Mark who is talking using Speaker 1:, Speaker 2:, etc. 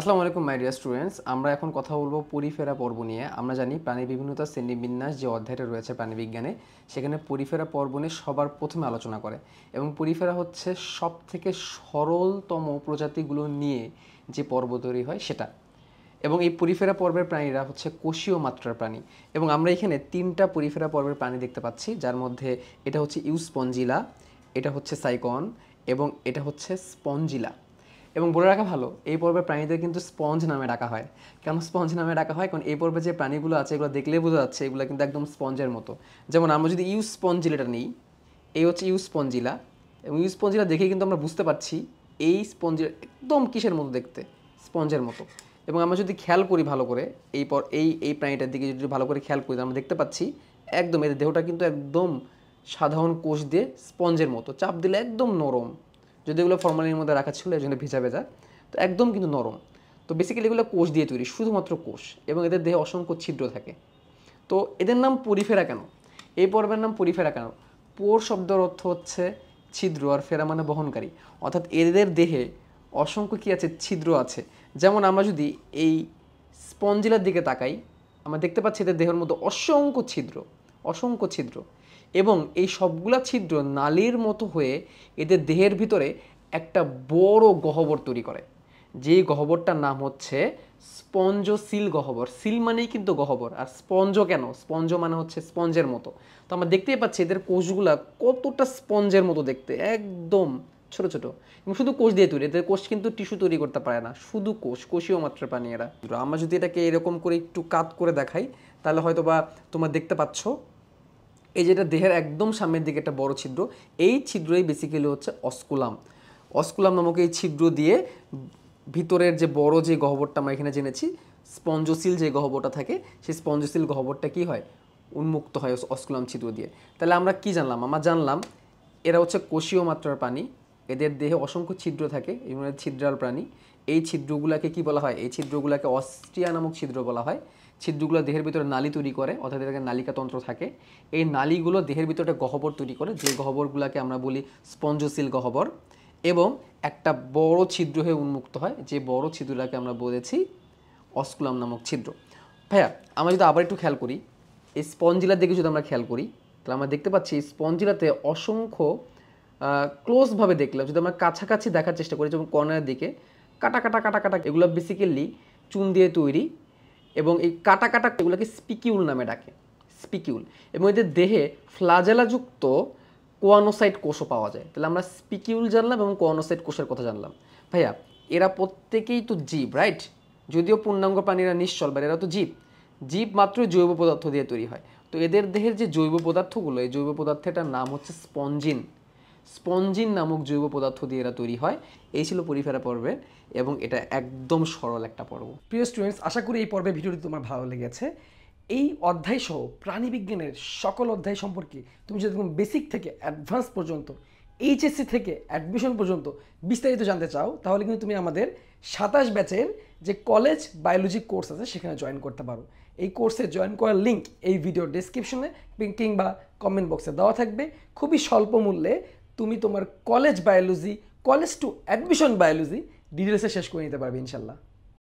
Speaker 1: আসসালামু আলাইকুম my dear students, আমরা এখন কথা বলবো পরিফেরা পর্ব নিয়ে। আমরা জানি প্রাণী বিভিন্নতা শ্রেণীবিন্যাস যে অধ্যায়টা রয়েছে প্রাণীবিজ্ঞানে, সেখানে পরিফেরা পর্ব নিয়ে সবার প্রথমে আলোচনা করে এবং পরিফেরা হচ্ছে সব থেকে সরলতম প্রজাতিগুলো নিয়ে যে পর্ব তৈরি হয় সেটা। এবং এই পরিফেরা পর্বের প্রাণীরা হচ্ছে কোষীয় মাত্রার প্রাণী এবং আমরা এখানে তিনটা পরিফেরা পর্বের প্রাণী দেখতে পাচ্ছি, যার মধ্যে এটা হচ্ছে ইউস্পঞ্জিলা, এটা হচ্ছে সাইকন এবং এটা হচ্ছে স্পঞ্জিলা। এবং বলে রাখা ভালো, এই পর্বের প্রাণীদের কিন্তু স্পঞ্জ নামে ডাকা হয়। কেন স্পঞ্জ নামে ডাকা হয়? কারণ এই পর্বে যে প্রাণীগুলো আছে এগুলো দেখলেই বোঝা যাচ্ছে এগুলো কিন্তু একদম স্পঞ্জের মতো। যেমন আমরা যদি ইউস্পঞ্জিলাটা নিই, এই হচ্ছে ইউস্পঞ্জিলা এবং ইউস্পঞ্জিলা দেখেই কিন্তু আমরা বুঝতে পারছি এই স্পঞ্জিলা একদম কিসের মতো দেখতে, স্পঞ্জের মতো। এবং আমরা যদি খেয়াল করি ভালো করে এই প্রাণীটার দিকে যদি ভালো করে খেয়াল করি, আমরা দেখতে পাচ্ছি একদম এদের দেহটা কিন্তু একদম সাধারণ কোষ দিয়ে স্পঞ্জের মতো, চাপ দিলে একদম নরম। যদি এগুলো ফরমালিনের মধ্যে রাখা ছিল, এর জন্য ভেজা ভেজা, তো একদম কিন্তু নরম। তো বেসিক্যালি এগুলো কোষ দিয়ে তৈরি, শুধুমাত্র কোষ, এবং এদের দেহে অসংখ্য ছিদ্র থাকে। তো এদের নাম পরিফেরা কেন? এই পর্বের নাম পরিফেরা কেন? পোর শব্দের অর্থ হচ্ছে ছিদ্র, আর ফেরা মানে বহনকারী, অর্থাৎ এদের দেহে অসংখ্য কী আছে, ছিদ্র আছে। যেমন আমরা যদি এই স্পঞ্জিলার দিকে তাকাই, আমরা দেখতে পাচ্ছি এদের দেহের মধ্যে অসংখ্য ছিদ্র, অসংখ্য ছিদ্র, এবং এই সবগুলা ছিদ্র নালীর মতো হয়ে এদের দেহের ভিতরে একটা বড় গহ্বর তৈরি করে, যেই গহ্বরটার নাম হচ্ছে স্পঞ্জোসিল গহ্বর। সিল মানেই কিন্তু গহ্বর, আর স্পঞ্জ কেন? স্পঞ্জ মানে হচ্ছে স্পঞ্জের মতো। তো আমরা দেখতেই পাচ্ছি এদের কোষগুলা কতটা স্পঞ্জের মতো দেখতে, একদম ছোট ছোট, এবং শুধু কোষ দিয়ে তৈরি। এদের কোষ কিন্তু টিস্যু তৈরি করতে পারে না, শুধু কোষ, কোষীয় মাত্রার প্রাণী এরা। আমরা যদি এটাকে এরকম করে একটু কাত করে দেখাই, তাহলে হয়তো বা তোমরা দেখতে পাচ্ছ এই যেটা দেহের একদম সামনের দিকে একটা বড় ছিদ্র, এই ছিদ্রই বেসিক্যালি হচ্ছে অস্কুলাম। অস্কুলাম নামক এই ছিদ্র দিয়ে ভিতরের যে বড় যে গহ্বরটা আমরা এখানে জেনেছি, স্পঞ্জোসিল যে গহ্বরটা থাকে, সেই স্পঞ্জোসিল গহ্বরটা কি হয়, উন্মুক্ত হয় অস্কুলাম ছিদ্র দিয়ে। তাহলে আমরা কি জানলাম? আমরা জানলাম এরা হচ্ছে কোষীয় মাত্রার প্রাণী, এদের দেহে অসংখ্য ছিদ্র থাকে, এগুলো ছিদ্রাল প্রাণী। এই ছিদ্রগুলোকে কি বলা হয়? এই ছিদ্রগুলোকে অস্ট্রিয়া নামক ছিদ্র বলা হয়। ছিদ্রগুলো দেহের ভিতরে নালী তৈরি করে, অর্থাৎ এটাকে নালিকাতন্ত্র থাকে। এই নালীগুলো দেহের ভিতরে গহ্বর তৈরি করে, যে গহ্বরগুলোকে আমরা বলি স্পঞ্জোসিল গহ্বর, এবং একটা বড় ছিদ্র হয়ে উন্মুক্ত হয়, যে বড় ছিদ্রটাকে আমরা বলেছি অস্কুলাম নামক ছিদ্র। ভাইয়া, আমরা যদি আবার একটু খেয়াল করি, এই স্পঞ্জিলার দিকে যদি আমরা খেয়াল করি, তাহলে আমরা দেখতে পাচ্ছি স্পঞ্জিলাতে অসংখ্য ক্লোজভাবে দেখলাম, যদি আমরা কাছাকাছি দেখার চেষ্টা করি, যেমন কর্নারের দিকে কাটা কাটা কাটা কাটা, এগুলো বেসিক্যালি চুন দিয়ে তৈরি, এবং এই কাটা কাটা এগুলোকে স্পিকিউল নামে ডাকে, স্পিকিউল। এবং এদের দেহে ফ্লাজেলাযুক্ত কোয়ানোসাইট কোষও পাওয়া যায়। তাহলে আমরা স্পিকিউল জানলাম এবং কোয়ানোসাইট কোষের কথা জানলাম। ভাইয়া, এরা প্রত্যেকেই তো জীব, রাইট? যদিও পূর্ণাঙ্গ প্রাণীরা নিশ্চল, বা এরা তো জীব। জীব মাত্র জৈব পদার্থ দিয়ে তৈরি হয়। তো এদের দেহের যে জৈব পদার্থগুলো, এই জৈব পদার্থটার নাম হচ্ছে স্পঞ্জিন। স্পঞ্জিন নামক জৈব পদার্থ দিয়ে এরা তৈরি হয়। এই ছিল পরিফেরা পর্বে, এবং এটা একদম সরল একটা পর্ব।
Speaker 2: প্রিয় স্টুডেন্টস, আশা করি এই পর্বের ভিডিওটি তোমার ভালো লেগেছে। এই অধ্যায় সহ প্রাণীবিজ্ঞানের সকল অধ্যায় সম্পর্কে তুমি যদি বেসিক থেকে অ্যাডভান্স পর্যন্ত, এইচএসসি থেকে অ্যাডমিশন পর্যন্ত বিস্তারিত জানতে চাও, তাহলে কিন্তু তুমি আমাদের 27 ব্যাচের যে কলেজ বায়োলজি কোর্স আছে সেখানে জয়েন করতে পারো। এই কোর্সে জয়েন করার লিঙ্ক এই ভিডিওর ডেসক্রিপশনে কিংবা কমেন্ট বক্সে দেওয়া থাকবে। খুবই স্বল্প মূল্যে তুমি তোমার college biology, college two admission biology ডিটেলসে শেষ করে নিতে পারবে ইনশাল্লাহ।